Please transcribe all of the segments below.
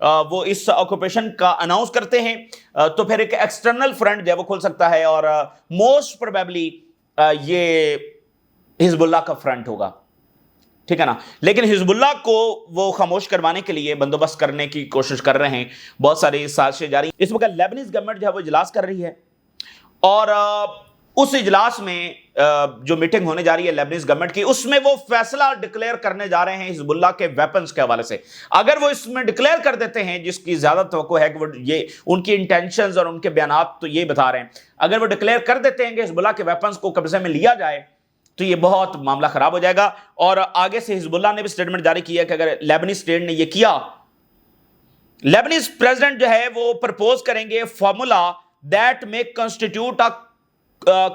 وہ اس آکوپیشن کا اناؤنس کرتے ہیں تو پھر ایک ایکسٹرنل فرنٹ جو ہے وہ کھل سکتا ہے اور موسٹ پروبیبلی یہ حزب اللہ کا فرنٹ ہوگا، ٹھیک ہے نا. لیکن حزب اللہ کو وہ خاموش کروانے کے لیے بندوبست کرنے کی کوشش کر رہے ہیں، بہت ساری سازشیں جاری. اس وقت لیبنیز گورنمنٹ جو ہے وہ اجلاس کر رہی ہے اور اس اجلاس میں جو میٹنگ ہونے جا رہی ہے لیبنیز گورنمنٹ کی، اس میں وہ فیصلہ ڈکلیئر کرنے جا رہے ہیں حزب اللہ کے ویپنز کے حوالے سے. اگر وہ اس میں ڈکلیئر کر دیتے ہیں، جس کی زیادہ توقع ہے کہ وہ یہ ان کی انٹینشنز اور ان کے بیانات تو یہ بتا رہے ہیں، اگر وہ ڈکلیئر کر دیتے ہیں کہ حزب اللہ کے ویپنز کو قبضے میں لیا جائے تو یہ بہت معاملہ خراب ہو جائے گا. اور آگے سے حزب اللہ نے بھی سٹیٹمنٹ جاری کیا کہ اگر لیبنیز اسٹیٹ نے یہ کیا، لیبنیز پریزیڈنٹ جو ہے وہ پرپوز کریں گے formula that may constitute a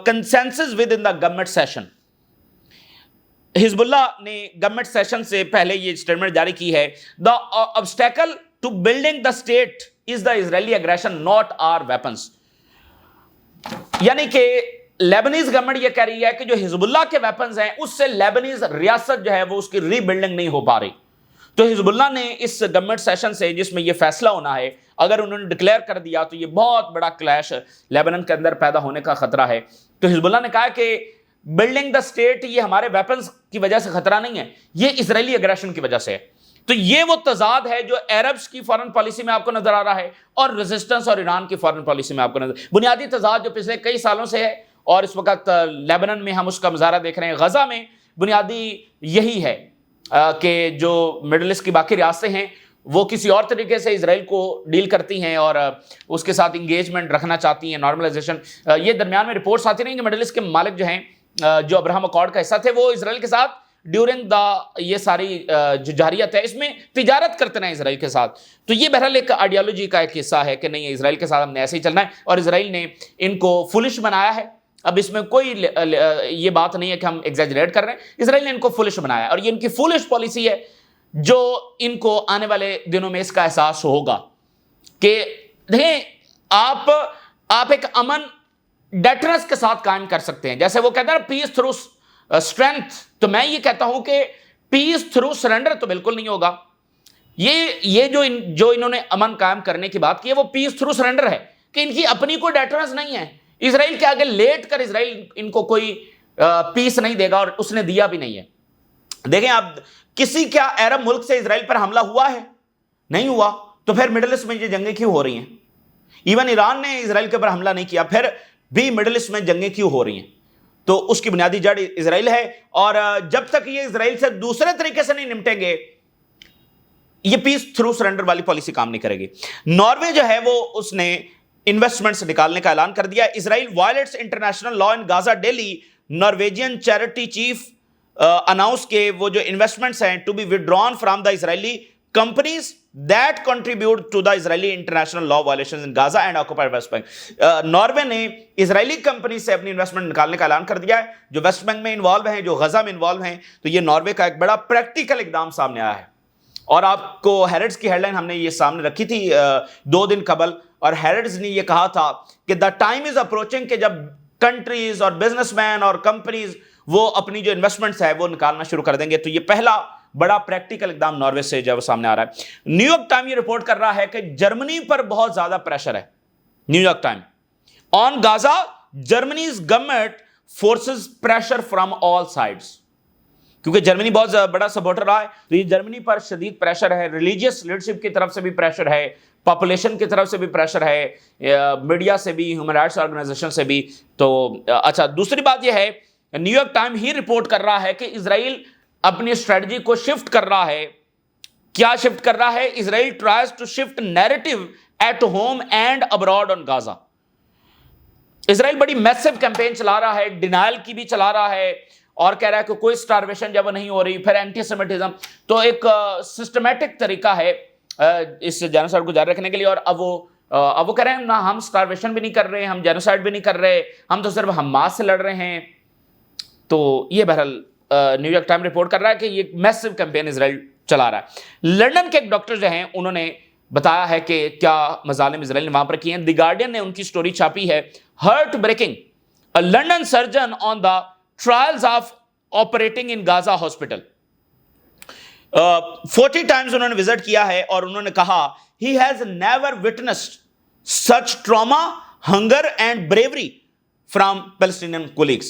consensus within the government session. حزب اللہ نے گورنمنٹ سیشن سے پہلے یہ سٹیٹمنٹ جاری کی ہے، the obstacle to building the state is the Israeli aggression, not our weapons. یعنی کہ لیبنیز گورنمنٹ یہ کہہ رہی ہے کہ جو حزب اللہ کے ویپنز ہیں اس سے لیبنیز ریاست جو ہے وہ اس کی ری بلڈنگ نہیں ہو پا رہی. تو حزب اللہ نے اس گورنمنٹ سیشن سے جس میں یہ فیصلہ ہونا ہے، اگر انہوں نے ڈکلیئر کر دیا تو یہ بہت بڑا کلیش لیبنن کے اندر پیدا ہونے کا خطرہ ہے. تو حزب اللہ نے کہا کہ بلڈنگ دا اسٹیٹ یہ ہمارے ویپنز کی وجہ سے خطرہ نہیں ہے، یہ اسرائیلی اگریشن کی وجہ سے ہے. تو یہ وہ تضاد ہے جو عربز کی فارن پالیسی میں آپ کو نظر آ رہا ہے اور ریزسٹنس اور ایران کی فارن پالیسی میں آپ کو نظر، بنیادی تضاد جو پچھلے کئی سالوں سے ہے اور اس وقت لیبنن میں ہم اس کا مظاہرہ دیکھ رہے ہیں. غزہ میں بنیادی یہی ہے کہ جو مڈل ایسٹ کی باقی ریاستیں ہیں وہ کسی اور طریقے سے اسرائیل کو ڈیل کرتی ہیں اور اس کے ساتھ انگیجمنٹ رکھنا چاہتی ہیں، نارملائزیشن. یہ درمیان میں رپورٹس آتی رہیں کہ مڈل ایسٹ کے ممالک جو ہیں جو ابراہم اکارڈ کا حصہ تھے وہ اسرائیل کے ساتھ ڈیورنگ یہ ساری جو جارحیت ہے اس میں تجارت کرتے ہیں اسرائیل کے ساتھ. تو یہ بہرحال ایک آئیڈیالوجی کا ایک حصہ ہے کہ نہیں، اسرائیل کے ساتھ ہم نے ایسے ہی چلنا ہے اور اسرائیل نے ان کو فولش بنایا ہے. اب اس میں کوئی یہ بات نہیں ہے کہ ہم ایگزیجریٹ کر رہے ہیں، اسرائیل نے ان کو فولش بنایا ہے اور یہ ان کی فولش پالیسی ہے جو ان کو آنے والے دنوں میں اس کا احساس ہوگا کہ دیکھیں آپ ایک امن ڈیٹرنس کے ساتھ قائم کر سکتے ہیں. جیسے وہ کہتے ہیں پیس تھرو اسٹرینتھ، تو میں یہ کہتا ہوں کہ پیس تھرو سرنڈر تو بالکل نہیں ہوگا. یہ جو انہوں نے امن قائم کرنے کی بات کی ہے وہ پیس تھرو سرنڈر ہے کہ ان کی اپنی کوئی ڈیٹرنس نہیں ہے. اسرائیل کے آگے لیٹ کر اسرائیل ان کو کوئی پیس نہیں دے گا اور اس نے دیا بھی نہیں ہے. دیکھیں آپ کسی کیا عرب ملک سے اسرائیل پر حملہ ہوا ہے؟ نہیں ہوا. تو پھر مڈل ایسٹ میں یہ جنگیں کیوں ہو رہی ہیں؟ ایون ایران نے اسرائیل کے اوپر حملہ نہیں کیا، پھر بھی مڈل ایسٹ میں جنگیں کیوں ہو رہی ہیں؟ تو اس کی بنیادی جڑ اسرائیل ہے اور جب تک یہ اسرائیل سے دوسرے طریقے سے نہیں نمٹیں گے یہ پیس تھرو سرنڈر والی پالیسی کام نہیں کرے گی. ناروے جو ہے وہ اس نے انویسٹمنٹس نکالنے کا اعلان کر دیا. Israel violates international law in Gaza daily. Norwegian charity chief announce کہ وہ جو انویسٹمنٹس ہیں to be withdrawn from the Israeli companies that contribute to the Israeli international law violations in Gaza and occupied West Bank. Norway نے Israeli company سے اپنی investment نکالنے کا اعلان کر دیا ہے جو ویسٹ بینک میں انوالو ہیں، جو غزہ میں انوالو ہیں. تو یہ ناروے کا ایک بڑا پریکٹیکل اقدام سامنے آیا ہے. اور آپ کو ہیرڈز کی ہیڈ لائن ہم نے یہ سامنے رکھی تھی 2 دن قبل، اور ہیرڈز نے یہ کہا تھا کہ دا ٹائم از اپروچنگ کہ جب کنٹریز اور بزنس مین اور کمپنیز وہ اپنی جو انویسٹمنٹس ہے وہ نکالنا شروع کر دیں گے. تو یہ پہلا بڑا پریکٹیکل اقدام ناروے سے جو سامنے آ رہا ہے. نیو یارک ٹائم یہ رپورٹ کر رہا ہے کہ جرمنی پر بہت زیادہ پریشر ہے. New York Time on Gaza Germany's government forces pressure from all sides. کیونکہ جرمنی بہت بڑا سپورٹر رہا ہے تو یہ جرمنی پر شدید پریشر ہے. ریلیجیس لیڈرشپ کی طرف سے بھی پریشر ہے، پاپولیشن کی طرف سے بھی پریشر ہے، میڈیا سے بھی، ہیومن رائٹس آرگنائزیشن سے بھی. تو اچھا، دوسری بات یہ ہے نیو یارک ٹائم ہی رپورٹ کر رہا ہے کہ اسرائیل اپنی اسٹریٹجی کو شفٹ کر رہا ہے. کیا شفٹ کر رہا ہے؟ Israel tries to shift narrative at home and abroad on Gaza. Israel بڑی میسو کیمپین چلا رہا ہے، ڈینائل کی بھی چلا رہا ہے اور کہہ رہا ہے کہ کوئی سٹارویشن جب نہیں ہو رہی، پھر اینٹی سیمیٹزم. تو ایک سسٹمیٹک طریقہ ہے اس جینوسائیڈ کو جاری رکھنے کے لیے. اور اب وہ کہہ رہے ہیں نہ ہم سٹارویشن بھی نہیں کر رہے، ہم جینوسائیڈ بھی نہیں کر رہے، ہم تو صرف حماس سے لڑ رہے ہیں. تو یہ بہرحال نیو یارک ٹائم رپورٹ کر رہا ہے کہ یہ میسو کیمپین اسرائیل چلا رہا ہے. لنڈن کے ایک ڈاکٹر جو ہیں انہوں نے بتایا ہے کہ کیا مظالم اسرائیل نے وہاں پر کیے ہیں. دی گارڈین نے ان کی سٹوری چھاپی ہے، hurt breaking, a London surgeon on the trials of operating in Gaza hospital. 40 times انہوں نے وزٹ کیا ہے اور انہوں نے کہا he has never witnessed such trauma, hunger and bravery from Palestinian colleagues.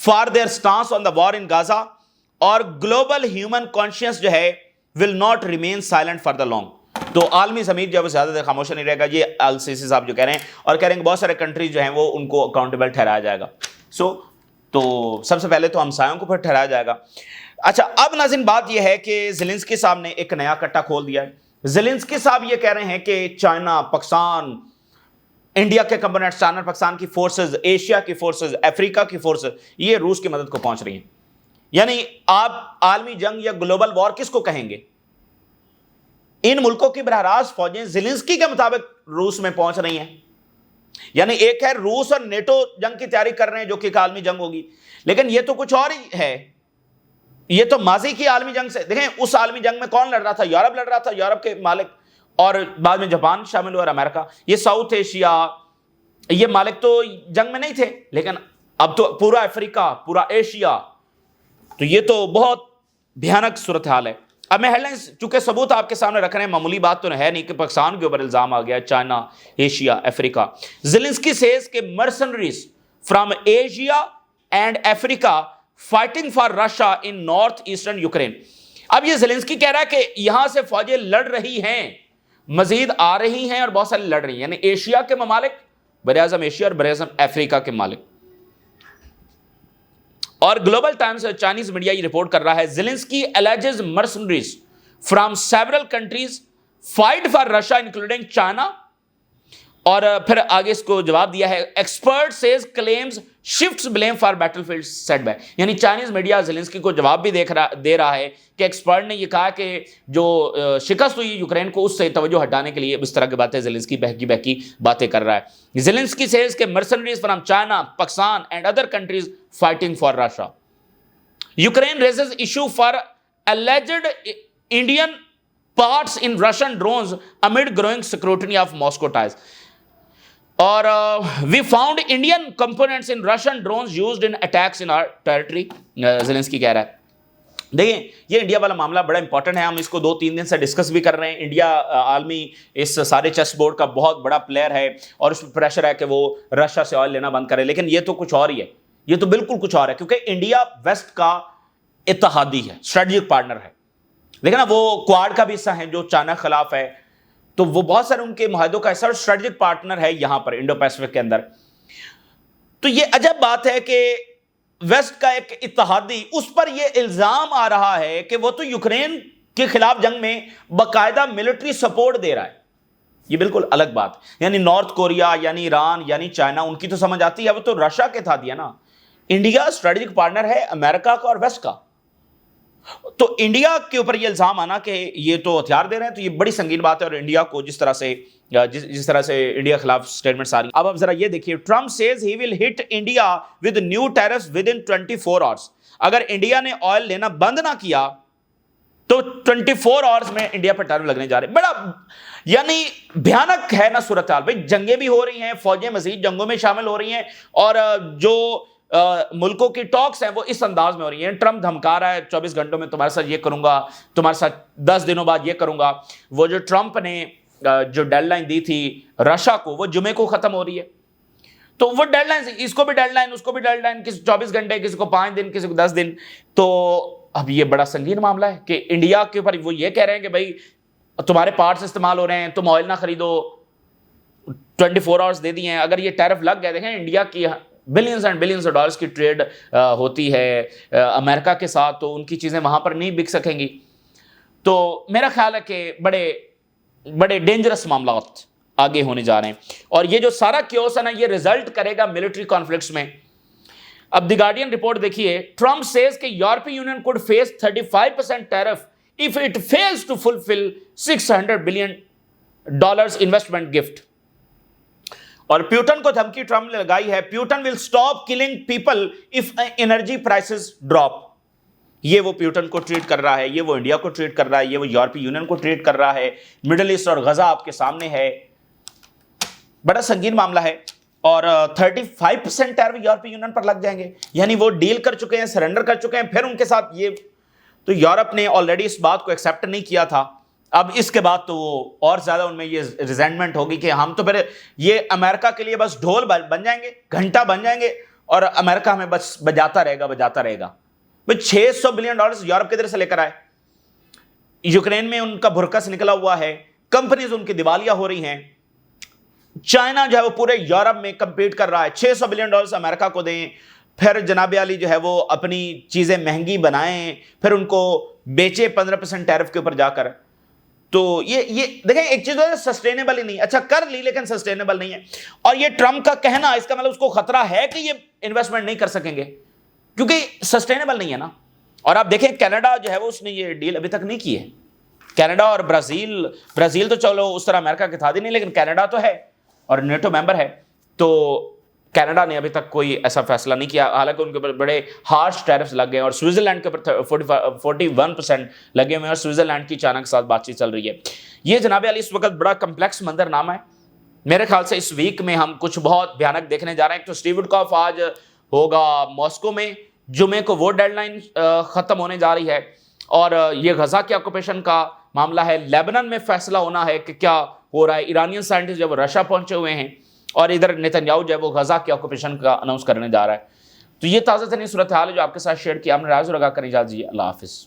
For their stance on the war in Gaza, اور global human conscience جو ہے will not remain silent for the long. تو عالمی ضمیر جو ہے وہ زیادہ دیر خاموش نہیں رہے گا. یہ السیسی صاحب جو کہہ رہے ہیں, اور کہہ رہے ہیں کہ بہت سارے کنٹریز جو ہیں وہ ان کو اکاؤنٹیبل ٹھہرایا جائے گا. تو سب سے پہلے تو ہمسایوں کو پھر ٹھہرایا جائے گا. اچھا, اب ناظرین بات یہ ہے کہ زیلنسکی صاحب نے ایک نیا کٹا کھول دیا ہے. زیلنسکی صاحب یہ کہہ رہے ہیں کہ چائنا, پاکستان, انڈیا کے کمپوننٹس, چائنا پاکستان کی فورسز, ایشیا کی فورسز, افریقہ کی فورسز, یہ روس کی مدد کو پہنچ رہی ہیں. یعنی آپ عالمی جنگ یا گلوبل وار کس کو کہیں گے؟ ان ملکوں کی براہ راست فوجیں زیلنسکی کے مطابق روس میں پہنچ رہی ہیں. یعنی ایک ہے روس اور نیٹو جنگ کی تیاری کر رہے ہیں جو کہ ایک عالمی جنگ ہوگی, لیکن یہ تو کچھ اور ہی ہے. یہ تو ماضی کی عالمی جنگ سے دیکھیں, اس عالمی جنگ میں کون لڑ رہا تھا؟ یورپ لڑ رہا تھا, یورپ کے مالک, اور بعد میں جاپان شامل ہوا اور امریکہ. یہ ساؤتھ ایشیا, یہ مالک تو جنگ میں نہیں تھے, لیکن اب تو پورا افریقہ, پورا ایشیا, تو یہ تو بہت بھیانک صورتحال ہے. اب میں ہیڈ لائنز چونکہ ثبوت آپ کے سامنے رکھ رہے ہیں, معمولی بات تو ہے نہیں کہ پاکستان کے اوپر الزام آ گیا, China, Asia, Africa. Zelensky says کہ mercenaries from Asia and Africa fighting for Russia in north eastern Ukraine. اب یہ زیلنسکی کہہ رہا ہے کہ یہاں سے فوجیں لڑ رہی ہیں, مزید آ رہی ہیں, اور بہت ساری لڑ رہی ہیں. یعنی ایشیا کے ممالک, براعظم ایشیا اور براعظم افریقہ کے ممالک. اور گلوبل ٹائمز چائنیز میڈیا یہ رپورٹ کر رہا ہے, Zelensky alleges mercenaries from several countries fight for Russia including China. اور پھر آگے اس کو جواب دیا ہے, expert says claims shifts blame for battlefield setback. یعنی چائنیز میڈیا زیلنسکی کو جواب بھی دے رہا ہے کہ ایکسپرٹ نے یہ کہا کہ جو شکست ہوئی یوکرین کو, اس سے توجہ ہٹانے کے لیے اس طرح کی باتیں زیلنسکی بہکی باتیں کر رہا ہے. زیلنسکی سیز کہ mercenaries from China, Pakistan and other countries fighting for Russia. Ukraine raises issue for alleged Indian parts in Russian drones amid growing scrutiny of Moscow ties. اور we found Indian components in Russian drones used in attacks in our territory. Zelensky کہہ رہا ہے. دیکھیں, یہ India والا معاملہ بڑا important ہے, ہم اس کو 2-3 دن سے ڈسکس بھی کر رہے ہیں. انڈیا عالمی اس سارے چیس بورڈ کا بہت بڑا پلیئر ہے, اور اس پہ پریشر ہے کہ وہ رشیا سے آئل لینا بند کرے. لیکن یہ تو کچھ اور ہی ہے, یہ تو بالکل کچھ اور ہے, کیونکہ انڈیا ویسٹ کا اتحادی ہے, اسٹریٹجک پارٹنر ہے. لیکن نا وہ کوارڈ کا بھی حصہ ہے جو چائنا کے خلاف ہے, تو وہ بہت سارے ان کے معاہدوں کا ایسا اسٹریٹجک پارٹنر ہے یہاں پر انڈو پیسفک کے اندر. تو یہ عجب بات ہے کہ ویسٹ کا ایک اتحادی, اس پر یہ الزام آ رہا ہے کہ وہ تو یوکرین کے خلاف جنگ میں باقاعدہ ملٹری سپورٹ دے رہا ہے. یہ بالکل الگ بات. یعنی نارتھ کوریا, یعنی ایران, یعنی چائنا, ان کی تو سمجھ آتی ہے, وہ تو رشیا کے اتحادی ہے نا. انڈیا اسٹریٹجک پارٹنر ہے امریکہ کا اور ویسٹ کا. تو انڈیا کے اوپر یہ الزام آنا کہ یہ تو ہتھیار دے رہے ہیں, تو یہ بڑی سنگین بات ہے. اور انڈیا کو جس طرح سے انڈیا کے خلاف سٹیٹمنٹس آ رہی ہیں. اب ذرا یہ دیکھیے, Trump says he will hit India with new tariffs with in 24 hours. اگر انڈیا نے آئل لینا بند نہ کیا تو 24 آورس میں انڈیا پر ٹیرف لگنے جا رہے ہیں. بڑا یعنی بھیانک ہے نا صورتحال. بھائی جنگیں بھی ہو رہی ہیں, فوجیں مزید جنگوں میں شامل ہو رہی ہیں, اور جو ملکوں کی ٹاکس ہیں وہ اس انداز میں ہو رہی ہیں. ٹرمپ دھمکا رہا ہے 24 گھنٹوں میں تمہارے ساتھ یہ کروں گا, تمہارے ساتھ 10 دنوں بعد یہ کروں گا. وہ جو ٹرمپ نے جو ڈیڈ لائن دی تھی رشیا کو, وہ جمعے کو ختم ہو رہی ہے. تو وہ ڈیڈ لائن, اس کو بھی ڈیڈ لائن, اس کو بھی ڈیڈ لائن, کسی 24 گھنٹے, کسی کو 5 دن, کسی کو 10 دن. تو اب یہ بڑا سنگین معاملہ ہے کہ انڈیا کے اوپر وہ یہ کہہ رہے ہیں کہ بھائی تمہارے پارٹس استعمال ہو رہے ہیں, تم آئل نہ خریدو, 24 آورس دے دیے ہیں. اگر یہ ٹیرف لگ گئے, دیکھیں انڈیا کی billions and billions of dollars کی ٹریڈ ہوتی ہے امریکہ کے ساتھ, تو ان کی چیزیں وہاں پر نہیں بک سکیں گی. تو میرا خیال ہے کہ بڑے ڈینجرس معاملات آگے ہونے جا رہے ہیں. اور یہ جو سارا کیوس ہے نا, یہ ریزلٹ کرے گا ملٹری کانفلکٹس میں. اب دی گارڈین رپورٹ دیکھیے, ٹرمپ سیز کہ یورپی union could face 35% tariff if it fails to fulfill $600 billion investment gift. اور پیوٹن کو دھمکی ٹرمپ نے لگائی ہے, Putin will stop killing people if energy prices drop. یہ وہ پیوٹن کو ٹریٹ کر رہا ہے, یہ وہ انڈیا کو ٹریٹ کر رہا ہے, یہ وہ یورپی یونین کو ٹریٹ کر رہا ہے. مڈل ایسٹ اور غزہ آپ کے سامنے ہے, بڑا سنگین معاملہ ہے. اور 35% ٹیرف یورپی یونین پر لگ جائیں گے. یعنی وہ ڈیل کر چکے ہیں, سرنڈر کر چکے ہیں, پھر ان کے ساتھ یہ, تو یورپ نے آلریڈی اس بات کو ایکسیپٹ نہیں کیا تھا. اب اس کے بعد تو وہ اور زیادہ ان میں یہ ریزینٹمنٹ ہوگی کہ ہم تو پھر یہ امریکہ کے لیے بس ڈھول بن جائیں گے, گھنٹہ بن جائیں گے, اور امریکہ ہمیں بس بجاتا رہے گا. $600 بلین یورپ کدھر سے لے کر آئے؟ یوکرین میں ان کا بھرکس نکلا ہوا ہے, کمپنیز ان کی دیوالیاں ہو رہی ہیں, چائنا جو ہے وہ پورے یورپ میں کمپیٹ کر رہا ہے. $600 بلین امریکہ کو دیں, پھر جناب علی جو ہے وہ اپنی چیزیں مہنگی بنائیں, پھر ان کو بیچے 15% ٹیرف کے اوپر جا کر. تو یہ دیکھیں ایک چیز ہے سسٹینیبل ہی نہیں. اچھا کر لی لیکن سسٹینیبل نہیں ہے. اور یہ ٹرمپ کا کہنا, اس کا مطلب اس کو خطرہ ہے کہ یہ انویسٹمنٹ نہیں کر سکیں گے کیونکہ سسٹینیبل نہیں ہے نا. اور آپ دیکھیں کینیڈا جو ہے وہ اس نے یہ ڈیل ابھی تک نہیں کی ہے. کینیڈا اور برازیل تو چلو اس طرح امریکہ کے تھا نہیں, لیکن کینیڈا تو ہے اور نیٹو ممبر ہے. تو کینیڈا نے ابھی تک کوئی ایسا فیصلہ نہیں کیا, حالانکہ ان کے اوپر بڑے ہارش ٹیرفز لگ گئے, اور سوئٹزرلینڈ کے اوپر 41% لگے ہوئے ہیں, اور سوئٹزرلینڈ کی چائنا کے ساتھ بات چیت چل رہی ہے. یہ جناب علی اس وقت بڑا کمپلیکس منظرنامہ ہے. میرے خیال سے اس ویک میں ہم کچھ بہت بھیانک دیکھنے جا رہے ہیں. ایک تو اسٹیو وٹکاف آج ہوگا ماسکو میں, جمعے کو وہ ڈیڈ لائن ختم ہونے جا رہی ہے, اور یہ غزہ کے آکوپیشن کا معاملہ ہے. لیبنان میں فیصلہ ہونا ہے کہ کیا ہو رہا ہے. ایرانین سائنٹسٹ جب رشیا پہنچے ہوئے ہیں, اور ادھر نیتنیاہو جو ہے وہ غزہ کے آکوپیشن کا اناؤنس کرنے جا رہا ہے. تو یہ تازہ ترین صورتحال ہے جو آپ کے ساتھ شیئر کیا ہم نے. راز لگا کر اجازت دیجیے. اللہ حافظ.